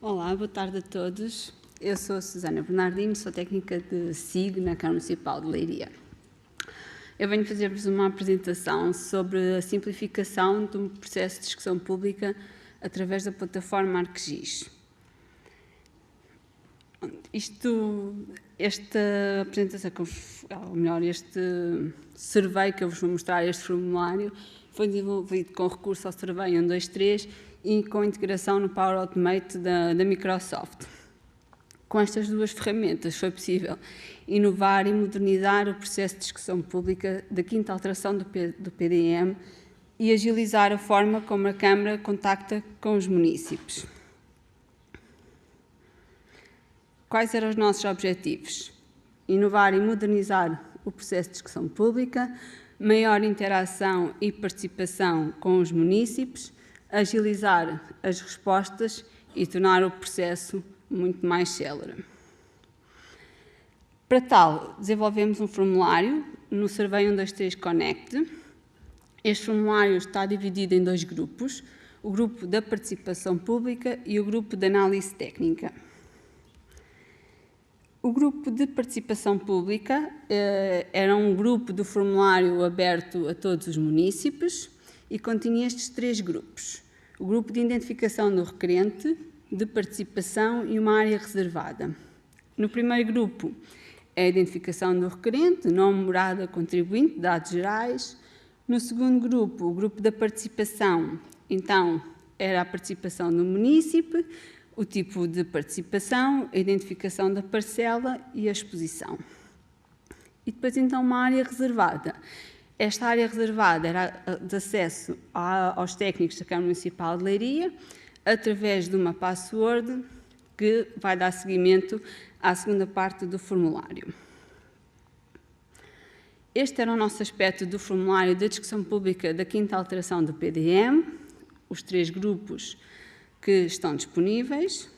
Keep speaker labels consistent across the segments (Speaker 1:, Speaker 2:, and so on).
Speaker 1: Olá, boa tarde a todos. Eu sou a Susana Bernardino, sou técnica de SIG na Câmara Municipal de Leiria. Eu venho fazer-vos uma apresentação sobre a simplificação do processo de discussão pública através da plataforma ArcGIS. Esta apresentação, ou melhor, este survey que eu vos vou mostrar, este formulário, foi desenvolvido com recurso ao Survey 123 e com integração no Power Automate da Microsoft. Com estas duas ferramentas foi possível inovar e modernizar o processo de discussão pública da quinta alteração do PDM e agilizar a forma como a Câmara contacta com os municípios. Quais eram os nossos objetivos? Inovar e modernizar o processo de discussão pública, maior interação e participação com os municípios, agilizar as respostas e tornar o processo muito mais célere. Para tal, desenvolvemos um formulário no Survey 123 Connect. Este formulário está dividido em dois grupos, o grupo da participação pública e o grupo de análise técnica. O grupo de participação pública era um grupo do formulário aberto a todos os municípios e continha estes três grupos. O grupo de identificação do requerente, de participação e uma área reservada. No primeiro grupo é a identificação do requerente, nome, morada, contribuinte, dados gerais. No segundo grupo, o grupo da participação, então, era a participação do município, o tipo de participação, a identificação da parcela e a exposição. E depois, então, uma área reservada. Esta área reservada era de acesso aos técnicos da Câmara Municipal de Leiria, através de uma password que vai dar seguimento à segunda parte do formulário. Este era o nosso aspecto do formulário da discussão pública da quinta alteração do PDM, os três grupos que estão disponíveis,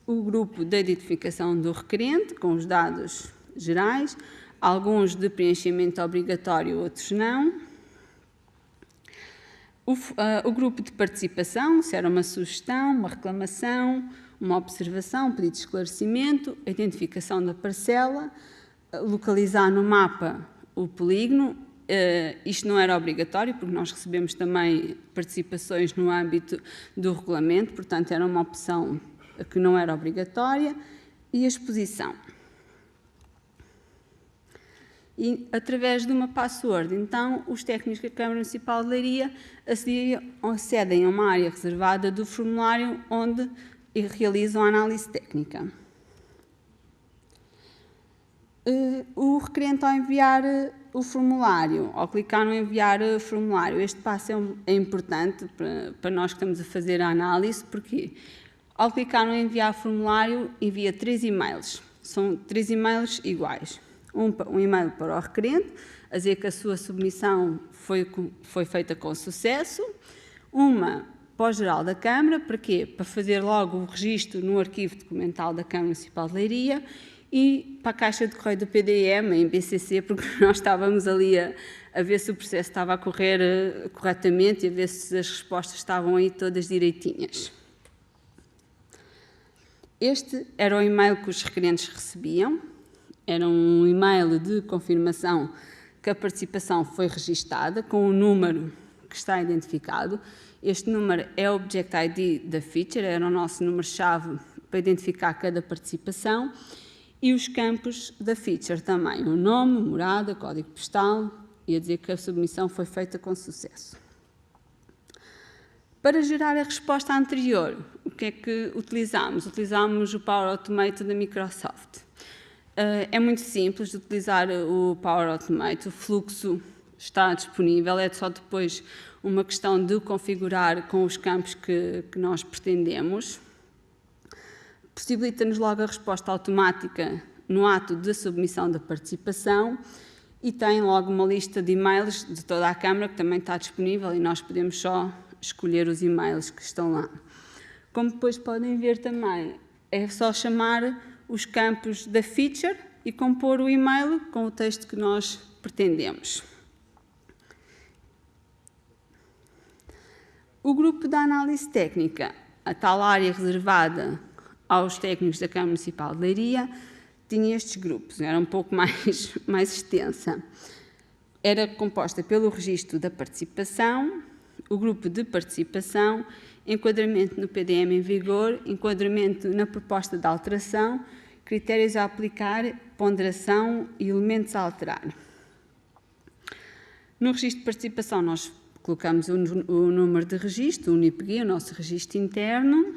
Speaker 1: o grupo de identificação do requerente, com os dados gerais, alguns de preenchimento obrigatório, outros não. O grupo de participação, se era uma sugestão, uma reclamação, uma observação, um pedido de esclarecimento, a identificação da parcela, localizar no mapa o polígono. Isto não era obrigatório, porque nós recebemos também participações no âmbito do regulamento, portanto era uma opção que não era obrigatória, e a exposição. E, através de uma password, então, os técnicos da Câmara Municipal de Leiria acedem a uma área reservada do formulário onde realizam a análise técnica. O requerente, ao enviar o formulário, ao clicar no enviar o formulário, este passo é importante para nós que estamos a fazer a análise, porque ao clicar no enviar formulário, envia 3 e-mails. São 3 e-mails iguais. Um e-mail para o requerente, a dizer que a sua submissão foi feita com sucesso. Uma para o geral da Câmara, para quê? Para fazer logo o registro no arquivo documental da Câmara Municipal de Leiria, e para a caixa de correio do PDM, em BCC, porque nós estávamos ali a ver se o processo estava a correr corretamente e a ver se as respostas estavam aí todas direitinhas. Este era o e-mail que os requerentes recebiam. Era um e-mail de confirmação que a participação foi registada com o número que está identificado. Este número é o Object ID da feature, era o nosso número-chave para identificar cada participação, e os campos da feature também, o nome, morada, código postal, e a dizer que a submissão foi feita com sucesso. Para gerar a resposta anterior, o que é que utilizamos? Utilizamos o Power Automate da Microsoft. É muito simples de utilizar o Power Automate, o fluxo está disponível, é só depois uma questão de configurar com os campos que nós pretendemos. Possibilita-nos logo a resposta automática no ato de submissão da participação e tem logo uma lista de e-mails de toda a Câmara que também está disponível e nós podemos só escolher os e-mails que estão lá. Como depois podem ver também, é só chamar os campos da feature e compor o e-mail com o texto que nós pretendemos. O grupo da análise técnica, a tal área reservada aos técnicos da Câmara Municipal de Leiria, tinha estes grupos, era um pouco mais extensa. Era composta pelo registro da participação, o grupo de participação, enquadramento no PDM em vigor, enquadramento na proposta de alteração, critérios a aplicar, ponderação e elementos a alterar. No registro de participação nós colocamos o número de registro, o NIPGUI, o nosso registro interno.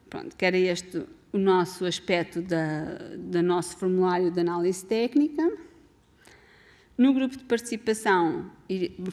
Speaker 1: Pronto, que era este o nosso aspecto do nosso formulário de análise técnica. No grupo de participação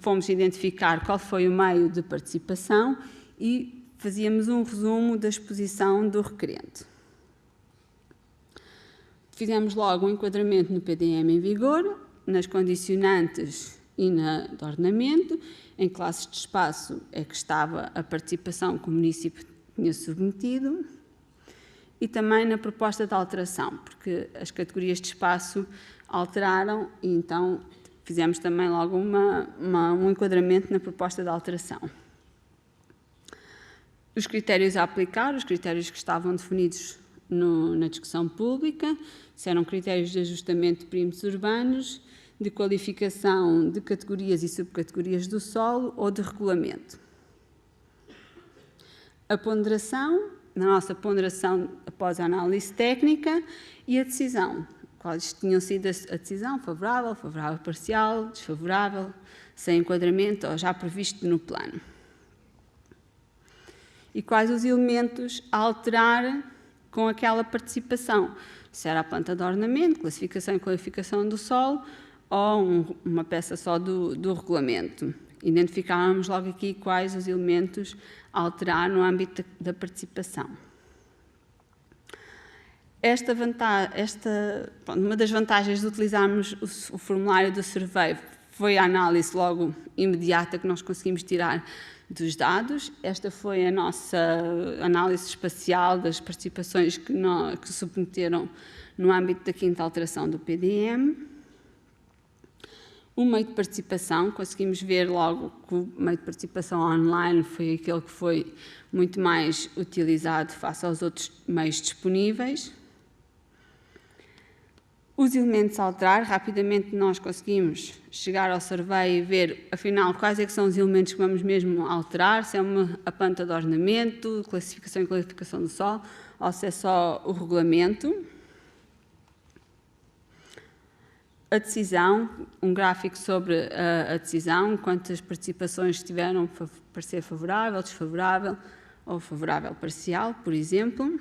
Speaker 1: fomos identificar qual foi o meio de participação e fazíamos um resumo da exposição do requerente. Fizemos logo um enquadramento no PDM em vigor, nas condicionantes e de ordenamento, em classes de espaço é que estava a participação que o município tinha submetido, e também na proposta de alteração, porque as categorias de espaço alteraram e então fizemos também logo um enquadramento na proposta de alteração. Os critérios a aplicar, os critérios que estavam definidos na discussão pública, se eram critérios de ajustamento de perímetros urbanos, de qualificação de categorias e subcategorias do solo ou de regulamento. A ponderação, na nossa ponderação após a análise técnica, e a decisão. Quais tinham sido a decisão? Favorável, favorável parcial, desfavorável, sem enquadramento ou já previsto no plano. E quais os elementos a alterar com aquela participação? Se era a planta de ornamento, classificação e qualificação do solo, ou uma peça só do regulamento. Identificávamos logo aqui quais os elementos a alterar no âmbito da participação. Uma das vantagens de utilizarmos o formulário do survey foi a análise logo imediata que nós conseguimos tirar dos dados. Esta foi a nossa análise espacial das participações que submeteram no âmbito da 5ª alteração do PDM. O meio de participação, conseguimos ver logo que o meio de participação online foi aquele que foi muito mais utilizado face aos outros meios disponíveis. Os elementos a alterar, rapidamente nós conseguimos chegar ao survey e ver, afinal, quais é que são os elementos que vamos mesmo alterar, se é a planta de ornamento, classificação e qualificação do solo, ou se é só o regulamento. A decisão, um gráfico sobre a decisão, quantas participações tiveram parecer favorável, desfavorável ou favorável parcial, por exemplo.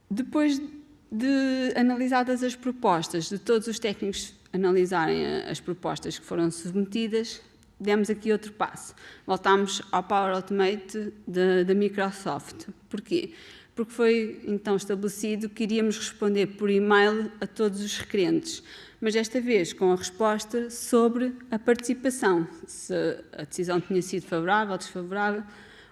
Speaker 1: Depois de analisadas as propostas, de todos os técnicos analisarem as propostas que foram submetidas, demos aqui outro passo. Voltámos ao Power Automate da Microsoft. Porquê? Porque foi então estabelecido que iríamos responder por e-mail a todos os requerentes, mas desta vez com a resposta sobre a participação, se a decisão tinha sido favorável, desfavorável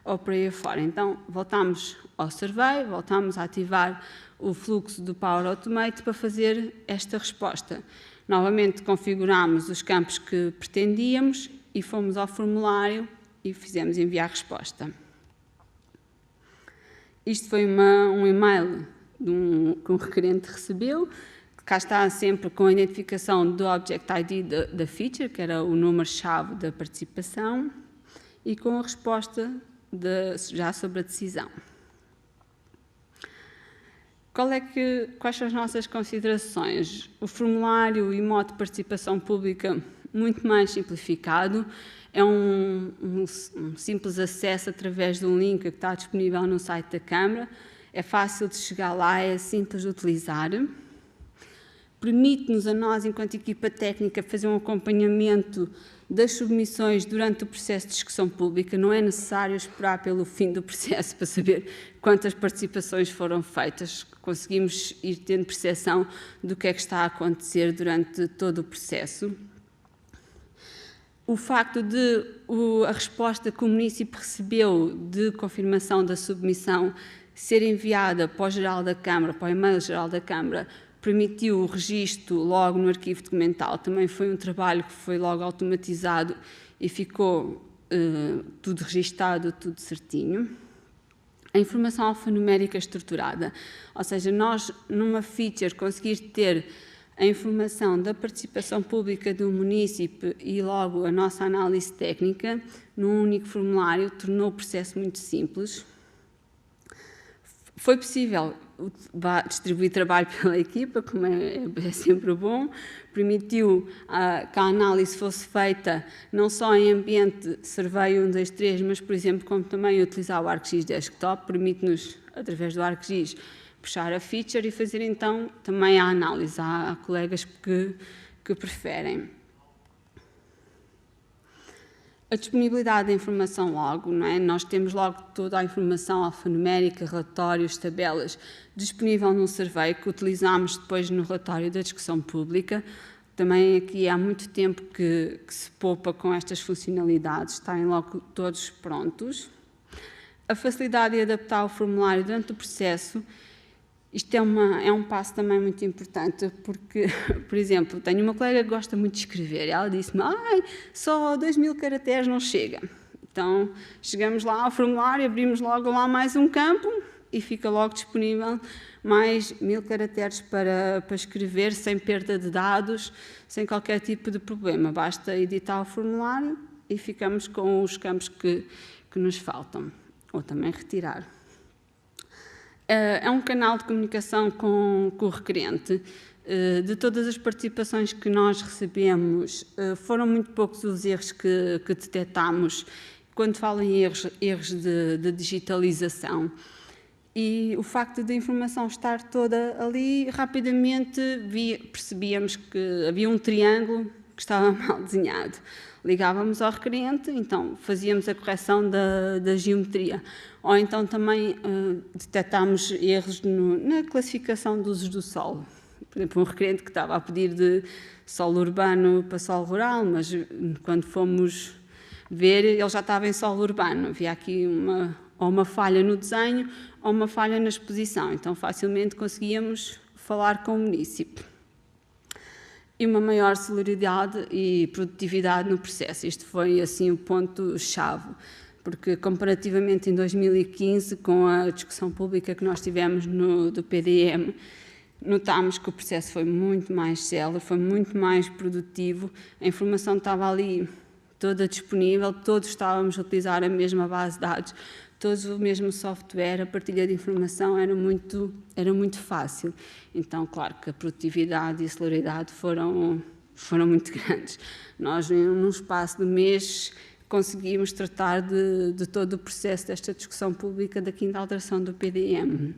Speaker 1: ou por aí afora. Então, voltámos ao survey, voltámos a ativar o fluxo do Power Automate para fazer esta resposta. Novamente configurámos os campos que pretendíamos e fomos ao formulário e fizemos enviar resposta. Isto foi um e-mail que um requerente recebeu, que cá está sempre com a identificação do Object ID da feature, que era o número-chave da participação, e com a resposta já sobre a decisão. Quais são as nossas considerações? O formulário e modo de participação pública muito mais simplificado, é um simples acesso através de um link que está disponível no site da Câmara, é fácil de chegar lá, é simples de utilizar, permite-nos a nós, enquanto equipa técnica, fazer um acompanhamento das submissões durante o processo de discussão pública, não é necessário esperar pelo fim do processo para saber quantas participações foram feitas, conseguimos ir tendo percepção do que é que está a acontecer durante todo o processo. O facto de a resposta que o município recebeu de confirmação da submissão ser enviada para o geral da Câmara, para o e-mail geral da Câmara, permitiu o registro logo no arquivo documental. Também foi um trabalho que foi logo automatizado e ficou tudo registado, tudo certinho. A informação alfanumérica estruturada, ou seja, nós numa feature conseguir ter a informação da participação pública do município e logo a nossa análise técnica num único formulário tornou o processo muito simples. Foi possível distribuir trabalho pela equipa, como é sempre bom, permitiu que a análise fosse feita não só em ambiente Survey 1, 2, 3, mas, por exemplo, como também utilizar o ArcGIS Desktop, permite-nos, através do ArcGIS, puxar a feature e fazer então também a análise. Há colegas que preferem. A disponibilidade da informação logo, não é? Nós temos logo toda a informação alfanumérica, relatórios, tabelas, disponível no survey que utilizamos depois no relatório da discussão pública. Também aqui há muito tempo que se poupa com estas funcionalidades, estarem logo todos prontos. A facilidade de adaptar o formulário durante o processo. Isto é um passo também muito importante, porque, por exemplo, tenho uma colega que gosta muito de escrever e ela disse-me, só 2.000 caracteres não chega. Então, chegamos lá ao formulário, abrimos logo lá mais um campo e fica logo disponível mais 1.000 caracteres para escrever, sem perda de dados, sem qualquer tipo de problema. Basta editar o formulário e ficamos com os campos que nos faltam, ou também retirar. É um canal de comunicação com o requerente. De todas as participações que nós recebemos, foram muito poucos os erros que detectámos quando falo em erros de digitalização. E o facto da informação estar toda ali, rapidamente percebíamos que havia um triângulo que estava mal desenhado. Ligávamos ao requerente, então fazíamos a correção da geometria. Ou então também detectámos erros na classificação dos usos do solo. Por exemplo, um requerente que estava a pedir de solo urbano para solo rural, mas quando fomos ver, ele já estava em solo urbano. Havia aqui uma falha no desenho ou uma falha na exposição. Então, facilmente conseguíamos falar com o município. E uma maior celeridade e produtividade no processo. Isto foi, assim, o ponto-chave, porque, comparativamente em 2015, com a discussão pública que nós tivemos do PDM, notámos que o processo foi muito mais célere, foi muito mais produtivo, a informação estava ali toda disponível, todos estávamos a utilizar a mesma base de dados, todos o mesmo software, a partilha de informação era muito fácil. Então, claro que a produtividade e a celeridade foram muito grandes. Nós, num espaço de mês, conseguimos tratar de todo o processo desta discussão pública da quinta alteração do PDM.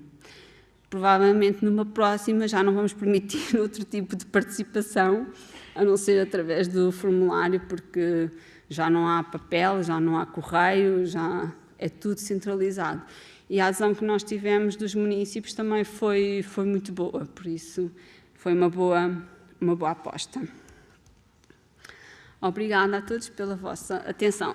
Speaker 1: Provavelmente, numa próxima, já não vamos permitir outro tipo de participação, a não ser através do formulário, porque já não há papel, já não há correio, já é tudo centralizado. E a adesão que nós tivemos dos municípios também foi muito boa, por isso foi uma boa aposta. Obrigada a todos pela vossa atenção.